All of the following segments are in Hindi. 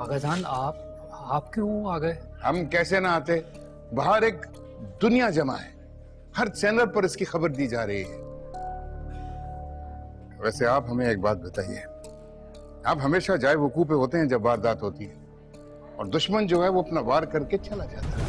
आगाजान आप क्यों आ गए? हम कैसे ना आते, बाहर एक दुनिया जमा है, हर चैनल पर इसकी खबर दी जा रही है। वैसे आप हमें एक बात बताइए, आप हमेशा जाए वकूफ पे होते हैं जब वारदात होती है, और दुश्मन जो है वो अपना वार करके चला जाता है।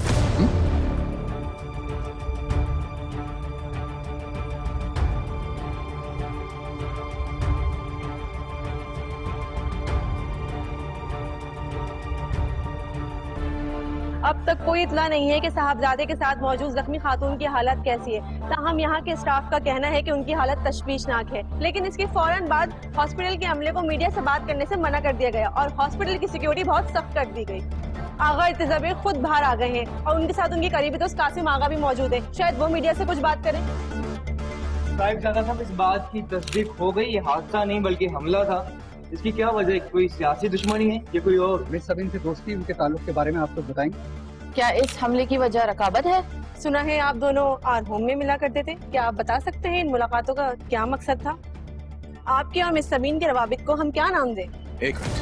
अब तक कोई इतला नहीं है कि साहबजादे के साथ मौजूद जख्मी खातून की हालत कैसी है। ताहम यहाँ के स्टाफ का कहना है कि उनकी हालत तशवीशनाक है, लेकिन इसके फौरन बाद हॉस्पिटल के अमले को मीडिया से बात करने से मना कर दिया गया और हॉस्पिटल की सिक्योरिटी बहुत सख्त कर दी गई। आगा इर्तिज़ामी खुद बाहर आ गए हैं और उनके साथ उनकी करीबी दोस्त कासिम आगा भी मौजूद है। शायद वो मीडिया से कुछ बात करें। साहब इस बात की तस्दीक हो गई, ये हादसा नहीं बल्कि हमला था। इसकी क्या वजह, कोई सियासी दुश्मनी है या कोई और? मिस सबीन से दोस्ती, उनके ताल्लुक के बारे में आप कुछ बताएंगे? क्या इस हमले की वजह रकाबत है? सुना है आप दोनों आर होम में मिला करते थे, क्या आप बता सकते हैं इन मुलाकातों का क्या मकसद था? आपके और मिस सबीन के रवाबित को हम क्या नाम दें? एक मिनट,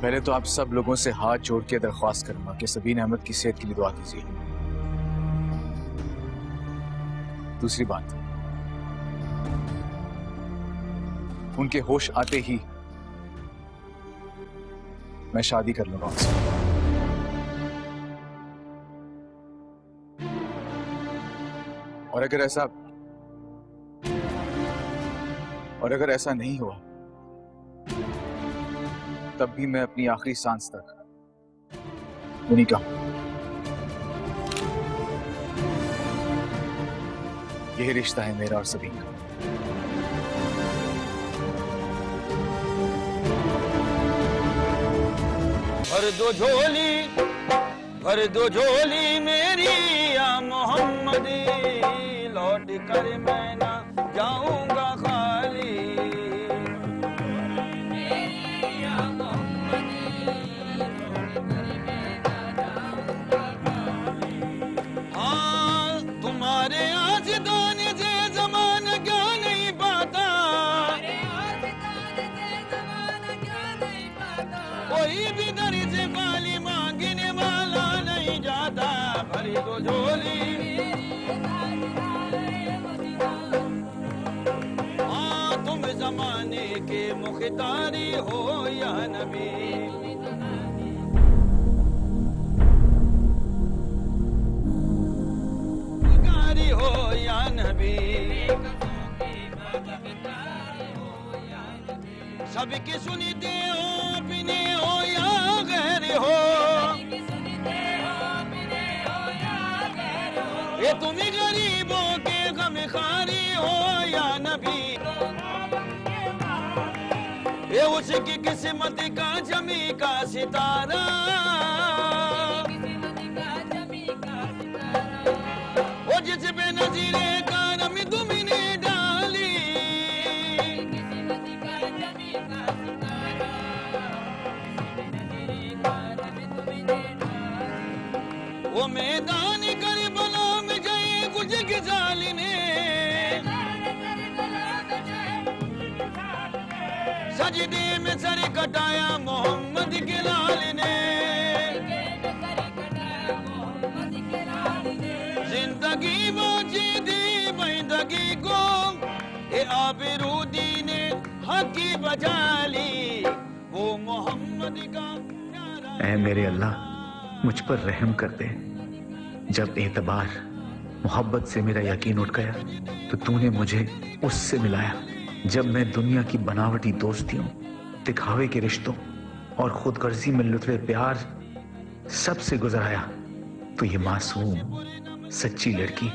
पहले तो आप सब लोगों से हाथ जोड़ के दरख्वास्त करूंगा कि सबीन अहमद की सेहत के लिए दुआ कीजिए। दूसरी बात, उनके होश आते ही मैं शादी कर लूंगा उनसे। और अगर ऐसा नहीं हुआ तब भी मैं अपनी आखिरी सांस तक उन्हीं का हूं। यही रिश्ता है मेरा और सबीन का। भर दो झोली मेरी या मोहम्मदी, लौट कर मैं ना जाऊंगा खाली। हाँ तुम्हारे आज़िदाने से ज़माना क्या नहीं पाता, कोई भी दर से खाली मांगने वाला नहीं जाता। भरी दो झोली, हाँ तुम जमाने के मुख्तारी हो या नबी। मुख्तारी हो या नबी, सबकी सुनते हो अपने हो या गैर हो, ये तुम्ही गरीबों के गम खारी हो या नबी। ये उसकी किस्मत का जमी का सितारा, वो जिस पे नजीरे करम तुमने डाली। वो मैदान करबला में गए कुछ की जालिमे, सजदे में सर कटाया मोहम्मद के लाल ने। जिंदगी बाजी दी बंदगी को, ये आबरूदी ने हक की बजा ली। वो मोहम्मद का ऐ मेरे अल्लाह, मुझ पर रहम कर दे। जब एतबार मोहब्बत से मेरा यकीन उठ गया तो तूने मुझे उससे मिलाया जब मैं दुनिया की बनावटी दोस्तियों, दिखावे के रिश्तों और खुदगर्जी में लुत्फे प्यार सबसे गुजर आया। तो ये मासूम सच्ची लड़की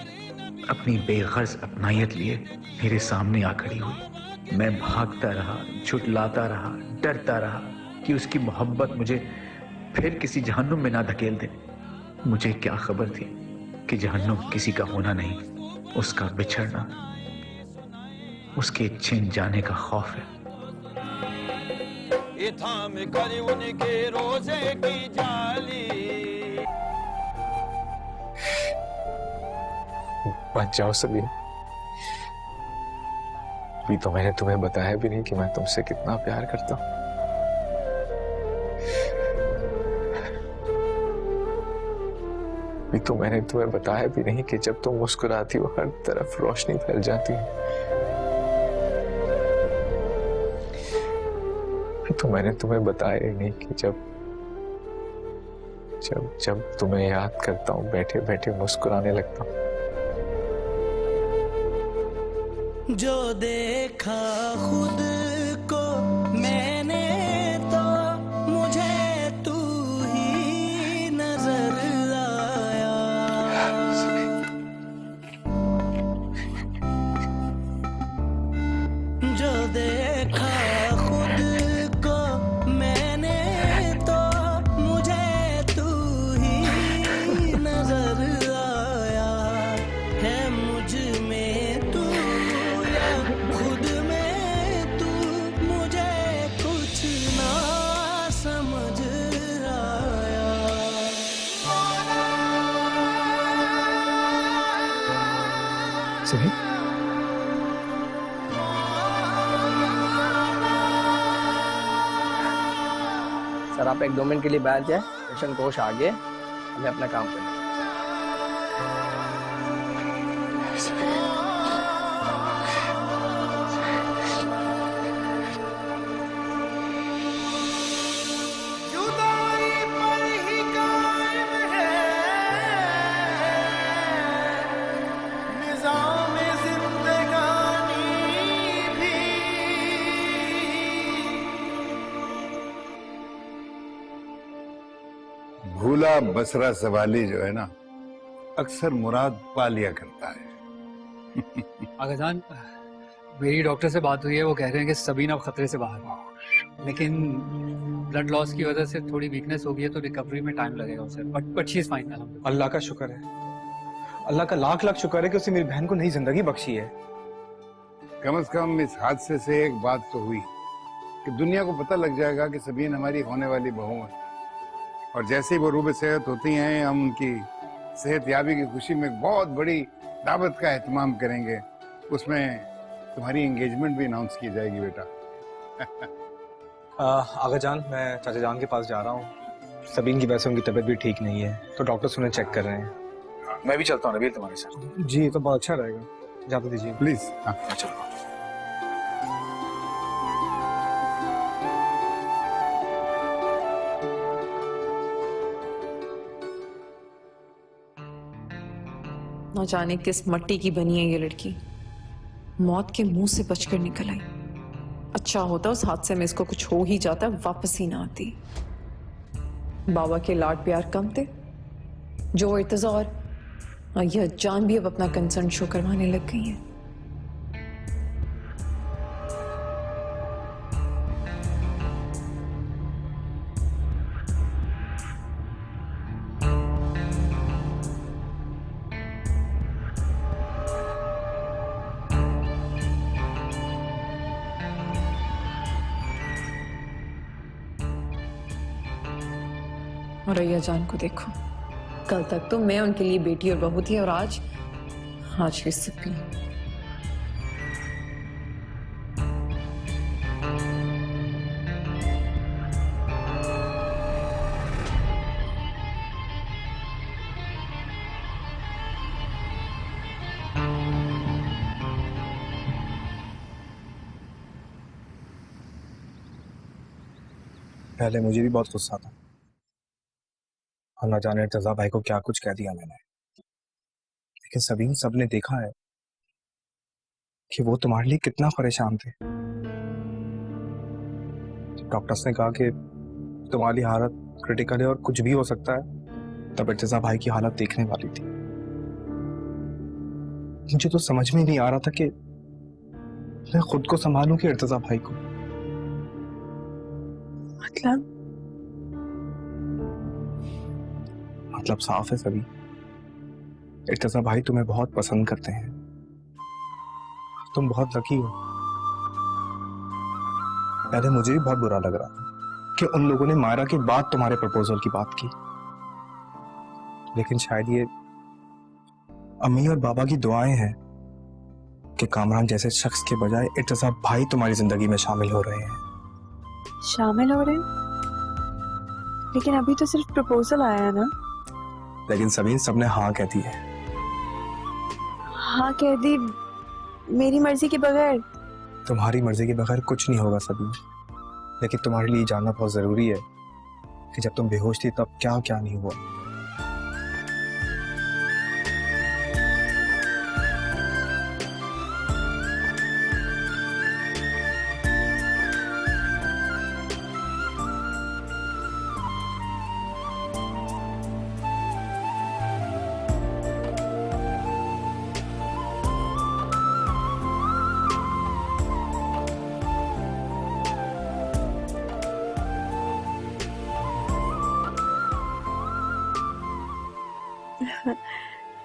अपनी बेगर्ज अपनायत लिए मेरे सामने आ खड़ी हुई। मैं भागता रहा, झुठलाता रहा, डरता रहा कि उसकी मोहब्बत मुझे फिर किसी जहन्नुम में ना धकेल दे। मुझे क्या खबर थी कि जहन्नुम किसी का होना नहीं, उसका बिछड़ना, उसके छिन जाने का खौफ है। थाम कर उनके रोजे की जाली। बच जाओ सबीन, अभी तो मैंने तुम्हें बताया भी नहीं कि मैं तुमसे कितना प्यार करता हूँ। अभी तो मैंने तुम्हें बताया भी नहीं कि जब तुम मुस्कुराती हो हर तरफ रोशनी फैल जाती है। अभी तो मैंने तुम्हें बताया ही नहीं कि जब जब जब तुम्हें याद करता हूँ बैठे बैठे मुस्कुराने लगता हूँ। जो देखा खुद को मैंने तो मुझे तू ही नजर आया। जो देखा खुद को मैंने तो मुझे तू ही नजर आया। है मुझ में तू या खुद में तू, मुझे कुछ ना समझ आया। सही सर आप 1-2 मिनट के लिए बैठ जाए, पेशेंट होश आ गए, हमें अपना काम करना है। जुदाई पर ही कायम है निज़ाम जिंदगानी भी। भूला बसरा सवाली जो है ना, अक्सर मुराद पा लिया करता है। आगाजान, मेरी डॉक्टर से बात हुई है, वो कह रहे हैं कि सबीना अब खतरे से बाहर है, लेकिन ब्लड लॉस की वजह से थोड़ी वीकनेस हो गई है, तो रिकवरी में टाइम लगेगा उसे, बट शी इज फाइन अल्हम्दुलिल्लाह। अल्लाह का शुक्र है, अल्लाह का लाख लाख शुक्र है कि उसने मेरी बहन को नई जिंदगी बख्शी है। कम से कम इस हादसे से एक बात तो हुई कि दुनिया को पता लग जाएगा कि सबीन हमारी होने वाली बहू है, और जैसे ही वो रूबे सेहत होती हैं हम उनकी सेहत याबी की खुशी में एक बहुत बड़ी दावत का एहतमाम करेंगे। उसमें तुम्हारी एंगेजमेंट भी अनाउंस की जाएगी बेटा। आगा जान, मैं चाचा जान के पास जा रहा हूँ। सबीन की वजह से उनकी तबीयत भी ठीक नहीं है, तो डॉक्टर्स उन्हें चेक कर रहे हैं। मैं भी चलता हूँ नबील तुम्हारे साथ। जी तो बहुत अच्छा रहेगा, जाते दीजिए प्लीज। चलो। न जाने किस मट्टी की बनी है ये लड़की, मौत के मुंह से बचकर निकल आई। अच्छा होता उस हादसे में इसको कुछ हो ही जाता, वापस ही ना आती। बाबा के लाड प्यार कम थे, जो इर्तिजा और यह जान भी अब अपना कंसर्न शो करवाने लग गई है। और अय्या जान को देखो, कल तक तो मैं उनके लिए बेटी और बहू थी, और आज ये सपनी। पहले मुझे भी बहुत गुस्सा था, और न जाने इर्तिजा भाई को क्या कुछ कह दिया मैंने। लेकिन सबीन, सबने देखा है कि वो तुम्हारे लिए कितना परेशान थे। डॉक्टर्स ने कहा कि तुम्हारी हालत क्रिटिकल है और कुछ भी हो सकता है, तब इर्तिजा भाई की हालत देखने वाली थी। मुझे तो समझ में नहीं आ रहा था कि मैं खुद को संभालूं कि इर्तिजा भाई को। मतलब साफ है सभी, इर्तिजा भाई तुम्हें बहुत पसंद करते हैं। तुम बहुत लकी हो। पहले मुझे भी बहुत बुरा लग रहा था कि उन लोगों ने मायरा के बाद तुम्हारे प्रपोजल की बात की, लेकिन शायद ये अम्मी और बाबा की दुआएं हैं कि कामरान जैसे शख्स के बजाय इर्तज़ा भाई तुम्हारी जिंदगी में शामिल हो रहे हैं। शामिल हो रहे हैं? लेकिन अभी तो सिर्फ प्रपोजल आया है ना। लेकिन सबीन सबने हाँ कह दी है। हाँ कह दी, मेरी मर्जी के बगैर? तुम्हारी मर्जी के बगैर कुछ नहीं होगा सबीन, लेकिन तुम्हारे लिए जानना बहुत जरूरी है कि जब तुम बेहोश थी तब क्या क्या नहीं हुआ।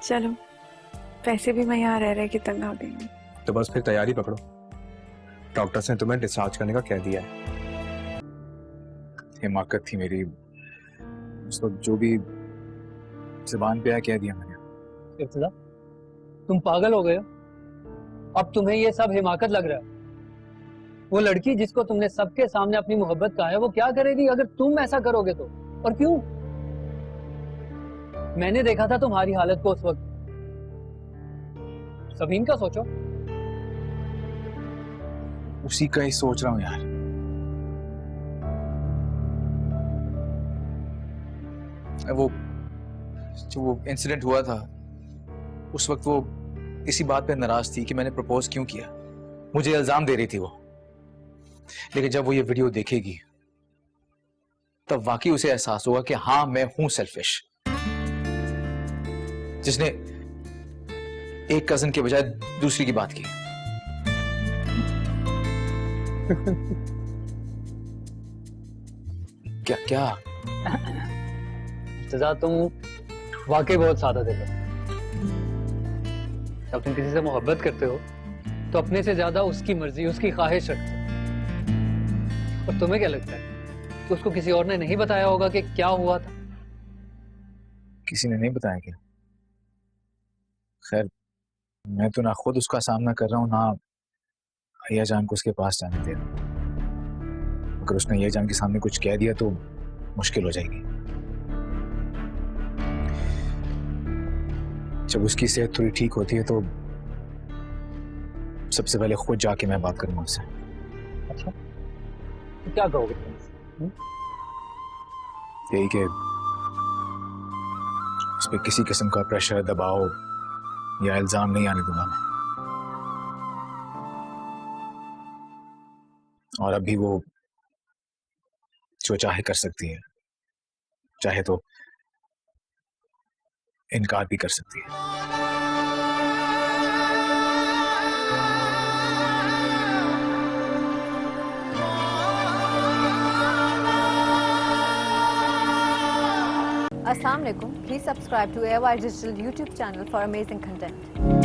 चलो, पैसे भी मैं यहाँ रह रहे कि तंग हो गई। तो बस फिर तैयारी पकड़ो, डॉक्टर्स ने तुम्हें डिस्चार्ज करने का कह दिया है। हिमाकत थी मेरी, उस वक्त जो भी जुबान पे आया कह दिया मैंने। इर्तिजा, तुम पागल हो गए हो? अब तुम्हें ये सब हिमाकत लग रहा है? वो लड़की जिसको तुमने सबके सामने अपनी मोहब्बत कहा है, वो क्या करेगी अगर तुम ऐसा करोगे तो? और क्यों? मैंने देखा था तुम्हारी हालत को उस वक्त। सबीन का सोचो। उसी का ही सोच रहा हूं यार। वो इंसिडेंट हुआ था, उस वक्त वो इसी बात पे नाराज थी कि मैंने प्रपोज क्यों किया। मुझे इल्जाम दे रही थी वो। लेकिन जब वो ये वीडियो देखेगी तब वाकई उसे एहसास होगा कि हाँ, मैं हूं सेल्फिश, जिसने एक कजन के बजाय दूसरी की बात की। क्या क्या इर्तिजा, तुम वाकई बहुत सादा दिल हो। जब तुम किसी से मोहब्बत करते हो तो अपने से ज्यादा उसकी मर्जी, उसकी ख्वाहिश रखते हो। और तुम्हें क्या लगता है कि उसको किसी और ने नहीं बताया होगा कि क्या हुआ था? किसी ने नहीं बताया क्या? खैर, मैं तो ना खुद उसका सामना कर रहा हूं, ना अय्या जान को उसके पास जाने दे रहा। अगर उसने अय्या जान के सामने कुछ कह दिया तो मुश्किल हो जाएगी। जब उसकी सेहत थोड़ी ठीक होती है तो सबसे पहले खुद जाके मैं बात करूंगा उससे। अच्छा, तो क्या कहोगे तुम? यही कि उस पर किसी किस्म का प्रेशर, दबाव या इल्जाम नहीं आने दूंगा मैं। और अभी वो जो चाहे कर सकती है, चाहे तो इनकार भी कर सकती है। Assalamualaikum. Please subscribe to AOI Digital YouTube channel for amazing content.